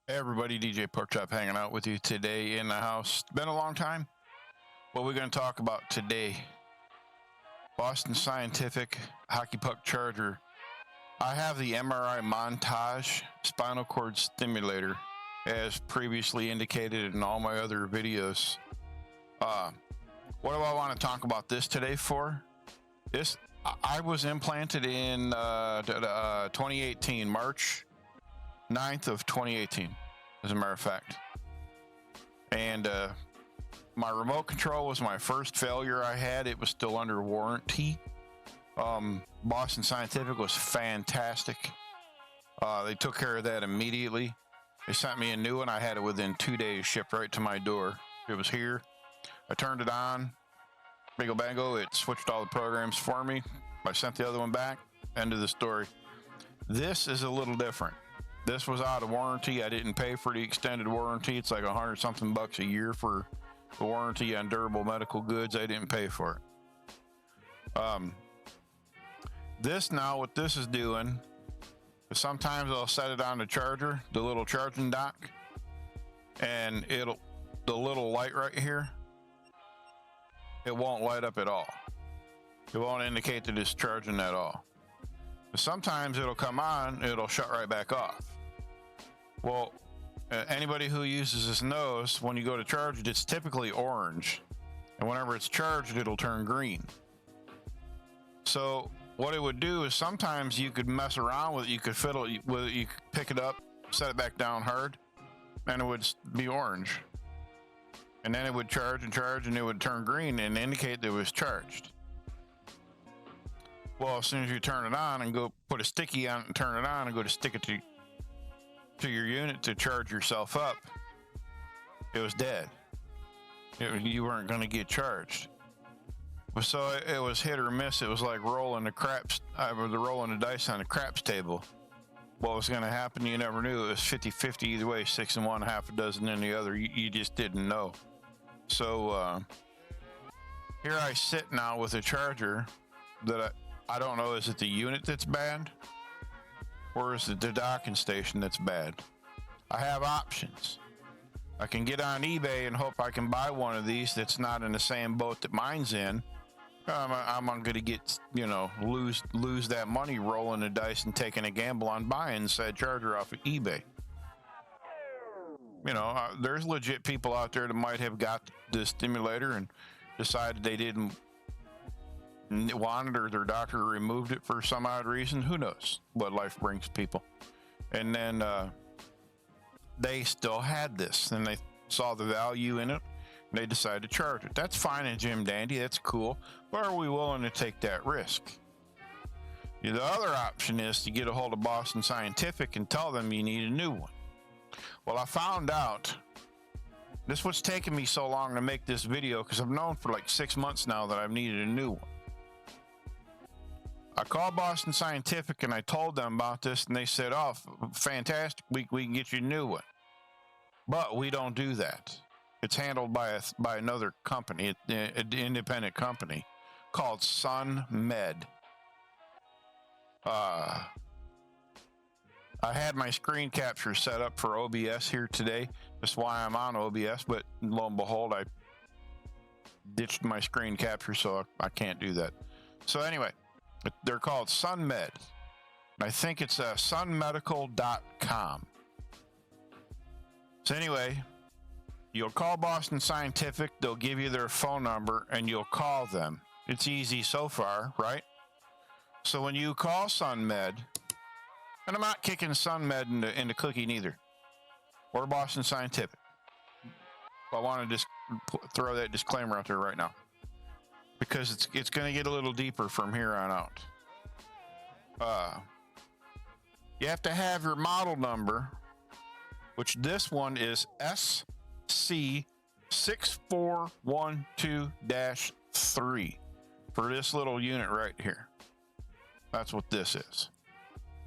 Hey everybody, DJ Porkchop hanging out with you today in the house. It's been a long time. What we're going to talk about today, Boston Scientific hockey puck charger. I have the MRI Montage spinal cord stimulator as previously indicated in all my other videos. What do I want to talk about this today for? I was implanted in 2018, March 9th of 2018, as a matter of fact. And my remote control was my first failure I had. It was still under warranty. Boston Scientific was fantastic. They took care of that immediately. They sent me a new one. I had it within 2 days, shipped right to my door. It was here. I turned it on. Bingo bango, it switched all the programs for me. I sent the other one back. End of the story. This is a little different. This was out of warranty. I didn't pay for the extended warranty. It's like $100 something bucks a year for the warranty on durable medical goods. I didn't pay for it. This now, what this is doing, sometimes I'll set it on the charger, the little charging dock, and the little light right here, it won't light up at all. It won't indicate that it's charging at all. But sometimes it'll come on, it'll shut right back off. Well, anybody who uses this knows when you go to charge it, it's typically orange. And whenever it's charged, it'll turn green. So what it would do is sometimes you could mess around with it. You could fiddle with it. You could pick it up, set it back down hard, and it would be orange. And then it would charge, and it would turn green and indicate that it was charged. Well, as soon as you turn it on and go put a sticky on it and turn it on and go to stick it to your unit to charge yourself up, it was dead. You weren't going to get charged. So it was hit or miss. It was like rolling the dice on a craps table. What was going to happen, you never knew. It was 50-50 either way, 6 in one, half a dozen in the other. You just didn't know. So here I sit now with a charger that I don't know, is it the unit that's bad? Or is it the docking station that's bad? I have options. I can get on eBay and hope I can buy one of these that's not in the same boat that mine's in. I'm going to get, lose that money rolling the dice and taking a gamble on buying said charger off of eBay. There's legit people out there that might have got the stimulator and decided they didn't want it, or their doctor removed it for some odd reason. Who knows what life brings people. And then they still had this, and they saw the value in it, and they decided to charge it. That's fine and Jim Dandy, that's cool, but are we willing to take that risk? The other option is to get a hold of Boston Scientific and tell them you need a new one. Well, I found out, this is what's taken me so long to make this video, because I've known for like 6 months now that I've needed a new one. I called Boston Scientific and I told them about this, and they said, oh, fantastic, we can get you a new one. But we don't do that. It's handled by another company, an independent company called SunMed. I had my screen capture set up for OBS here today. That's why I'm on OBS, but lo and behold, I ditched my screen capture, so I can't do that. So anyway, they're called SunMed. I think it's sunmedical.com. So anyway, you'll call Boston Scientific, they'll give you their phone number, and you'll call them. It's easy so far, right? So when you call SunMed, and I'm not kicking SunMed into cookie neither, or Boston Scientific. I want to just throw that disclaimer out there right now, because it's going to get a little deeper from here on out. You have to have your model number, which this one is SC6412-3 for this little unit right here. That's what this is.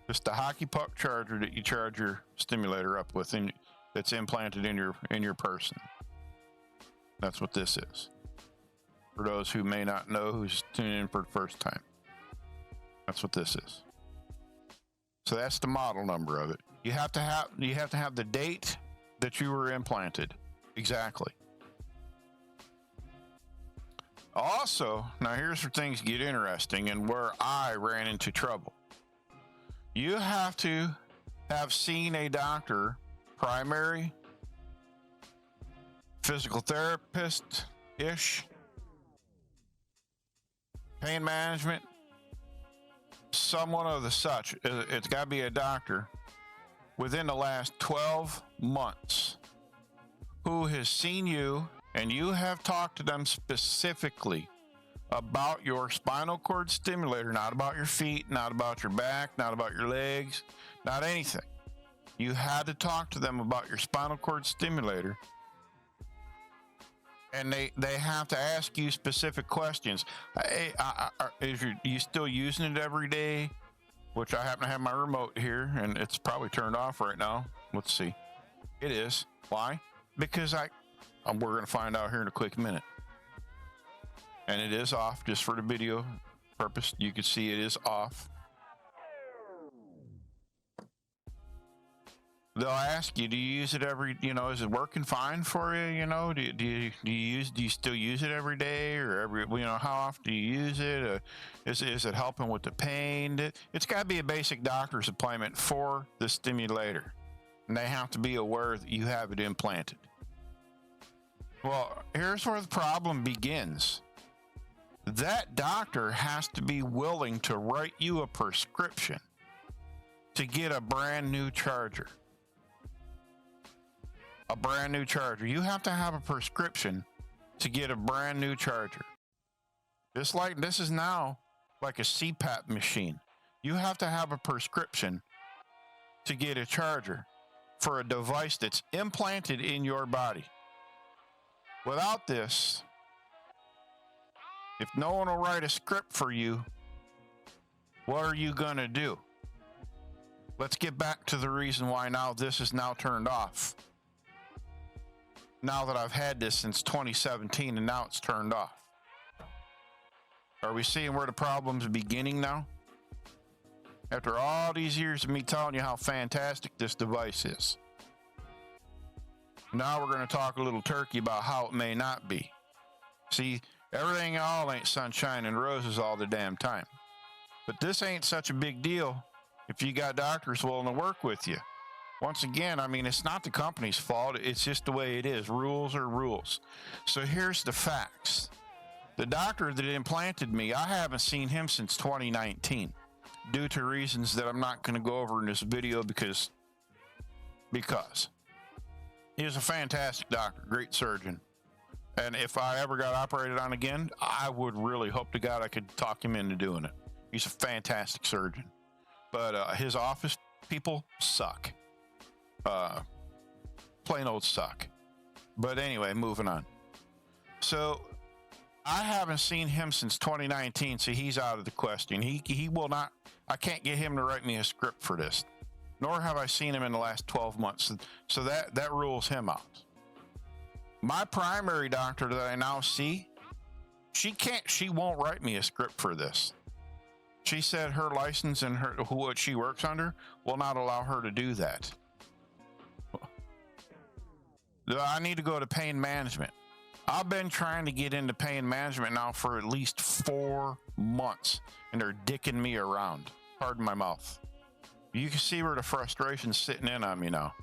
Just a hockey puck charger that you charge your stimulator up with, that's implanted in your person. That's what this is. For those who may not know, who's tuning in for the first time, that's what this is. So that's the model number of it. You have to have the date that you were implanted. Exactly. Also, now here's where things get interesting and where I ran into trouble. You have to have seen a doctor, primary, physical therapist-ish, pain management, someone of the such. It's got to be a doctor within the last 12 months who has seen you and you have talked to them specifically about your spinal cord stimulator, not about your feet, not about your back, not about your legs, not anything. You had to talk to them about your spinal cord stimulator, and they have to ask you specific questions. Hey, is you still using it every day? Which I happen to have my remote here, and it's probably turned off right now. Let's see. It is. Why? Because we're going to find out here in a quick minute. And it is off just for the video purpose. You can see it is off. They'll ask you, do you use it every, is it working fine for you? Do you still use it every day or every, how often do you use it? Is it helping with the pain? It's got to be a basic doctor's appointment for the stimulator. And they have to be aware that you have it implanted. Well, here's where the problem begins. That doctor has to be willing to write you a prescription to get a brand new charger. A brand new charger. You have to have a prescription to get a brand new charger. This is now like a CPAP machine. You have to have a prescription to get a charger for a device that's implanted in your body. Without this, if no one will write a script for you, what are you going to do? Let's get back to the reason why now this is now turned off. Now that I've had this since 2017 and now it's turned off. Are we seeing where the problem's beginning now? After all these years of me telling you how fantastic this device is. Now we're going to talk a little turkey about how it may not be. See, everything all ain't sunshine and roses all the damn time. But this ain't such a big deal if you got doctors willing to work with you. Once again, it's not the company's fault. It's just the way it is. Rules are rules. So here's the facts. The doctor that implanted me, I haven't seen him since 2019 due to reasons that I'm not going to go over in this video because he was a fantastic doctor, great surgeon. And if I ever got operated on again, I would really hope to God I could talk him into doing it. He's a fantastic surgeon. But his office people suck. Plain old suck. But anyway, moving on. So I haven't seen him since 2019, so he's out of the question. He will not, I can't get him to write me a script for this. Nor have I seen him in the last 12 months. So that rules him out. My primary doctor that I now see, she won't write me a script for this. She said her license and what she works under will not allow her to do that. I need to go to pain management. I've been trying to get into pain management now for at least 4 months, and they're dicking me around. Pardon my mouth. You can see where the frustration's sitting in on me now.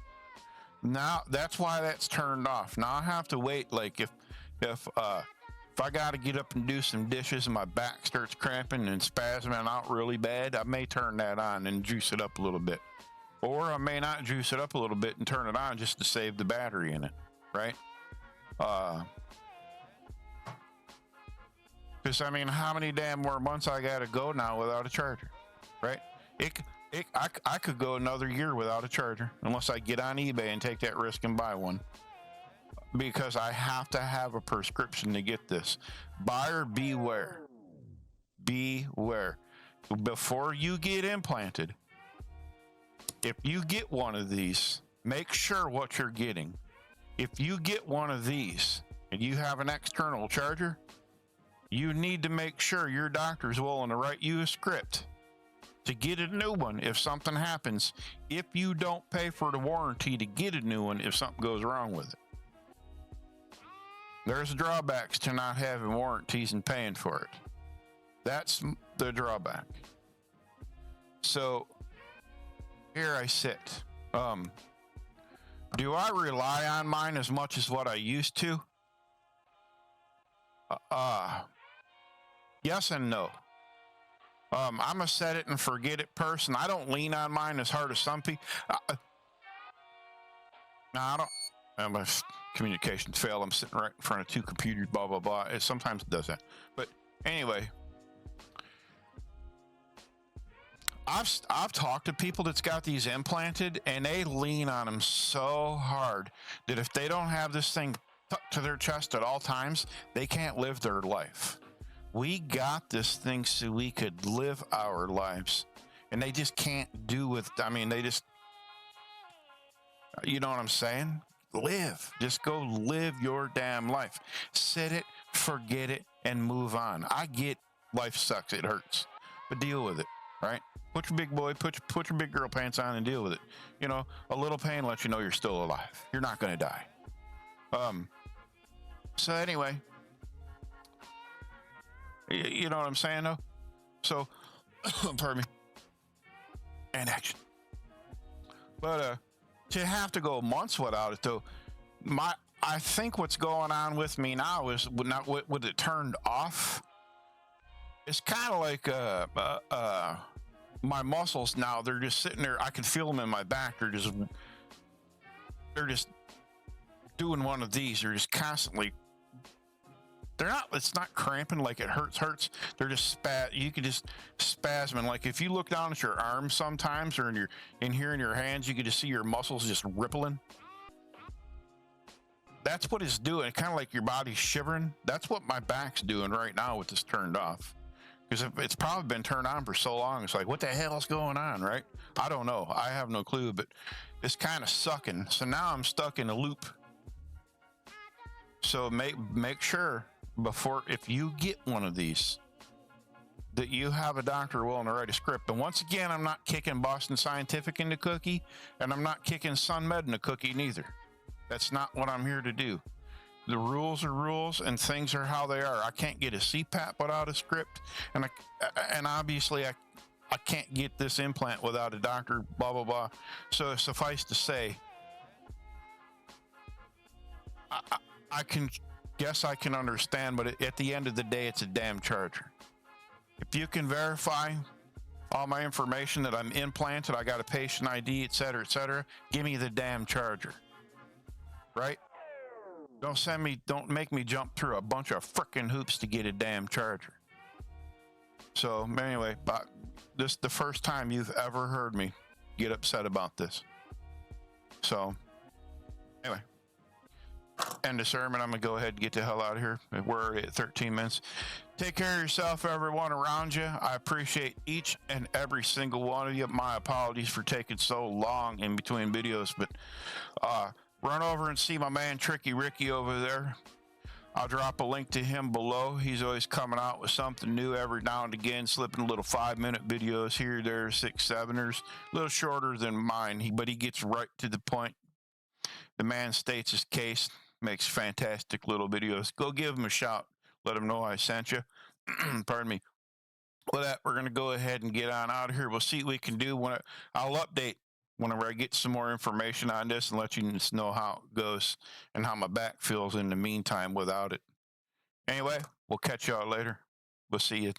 Now that's why that's turned off. Now I have to wait. Like if I got to get up and do some dishes and my back starts cramping and spasming out really bad, I may turn that on and juice it up a little bit. Or I may not juice it up a little bit and turn it on just to save the battery in it, right? Because how many damn more months I got to go now without a charger, right? I could go another year without a charger unless I get on eBay and take that risk and buy one. Because I have to have a prescription to get this. Buyer beware. Beware. Before you get implanted, if you get one of these, make sure what you're getting. If you get one of these and you have an external charger, you need to make sure your doctor's willing to write you a script to get a new one if something happens, if you don't pay for the warranty to get a new one if something goes wrong with it. There's drawbacks to not having warranties and paying for it. That's the drawback. So here I sit. Do I rely on mine as much as what I used to? Yes and no. I'm a set it and forget it person. I don't lean on mine as hard as some people. No, I don't. My communications fail. I'm sitting right in front of two computers, blah, blah, blah. Sometimes it does that. But anyway, I've talked to people that's got these implanted, and they lean on them so hard that if they don't have this thing tucked to their chest at all times, they can't live their life. We got this thing so we could live our lives, and they just can't do with, I mean, they just, you know what I'm saying? Live. Just go live your damn life. Sit it, forget it, and move on. I get life sucks. It hurts, but deal with it, right? Put your big boy, put your big girl pants on and deal with it. You know, a little pain lets you know you're still alive. You're not going to die. So anyway, you know what I'm saying though? So, pardon me. And action. But, to have to go months without it though, I think what's going on with me now is not with it turned off. It's kind of like, my muscles now, they're just sitting there. I can feel them in my back. They're just doing one of these. They're just constantly, it's not cramping like it hurts. They're just you can just spasming. Like if you look down at your arms sometimes, or in your hands, you can just see your muscles just rippling. That's what it's doing. Kind of like your body's shivering. That's what my back's doing right now with this turned off. Because it's probably been turned on for so long. It's like, what the hell is going on, right? I don't know. I have no clue, but it's kind of sucking. So now I'm stuck in a loop. So make sure before, if you get one of these, that you have a doctor willing to write a script. And once again, I'm not kicking Boston Scientific in the cookie, and I'm not kicking SunMed in the cookie neither. That's not what I'm here to do. The rules are rules, and things are how they are. I can't get a CPAP without a script, and obviously I can't get this implant without a doctor, blah, blah, blah. So suffice to say, I can understand, but at the end of the day, it's a damn charger. If you can verify all my information that I'm implanted, I got a patient ID, et cetera, give me the damn charger, right? Don't make me jump through a bunch of frickin' hoops to get a damn charger. So anyway, but this is the first time you've ever heard me get upset about this. So anyway, end of sermon. I'm gonna go ahead and get the hell out of here. We're already at 13 minutes. Take care of yourself, everyone around you. I appreciate each and every single one of you. My apologies for taking so long in between videos, but run over and see my man Tricky Ricky over there. I'll drop a link to him below. He's always coming out with something new every now and again, slipping little 5-minute videos here, there, 6, 7ers, a little shorter than mine, but he gets right to the point. The man states his case, makes fantastic little videos. Go give him a shout. Let him know I sent you. Pardon me. With that, we're going to go ahead and get on out of here. We'll see what we can do. I'll update whenever I get some more information on this and let you know how it goes and how my back feels in the meantime without it. Anyway, we'll catch y'all later. We'll see you.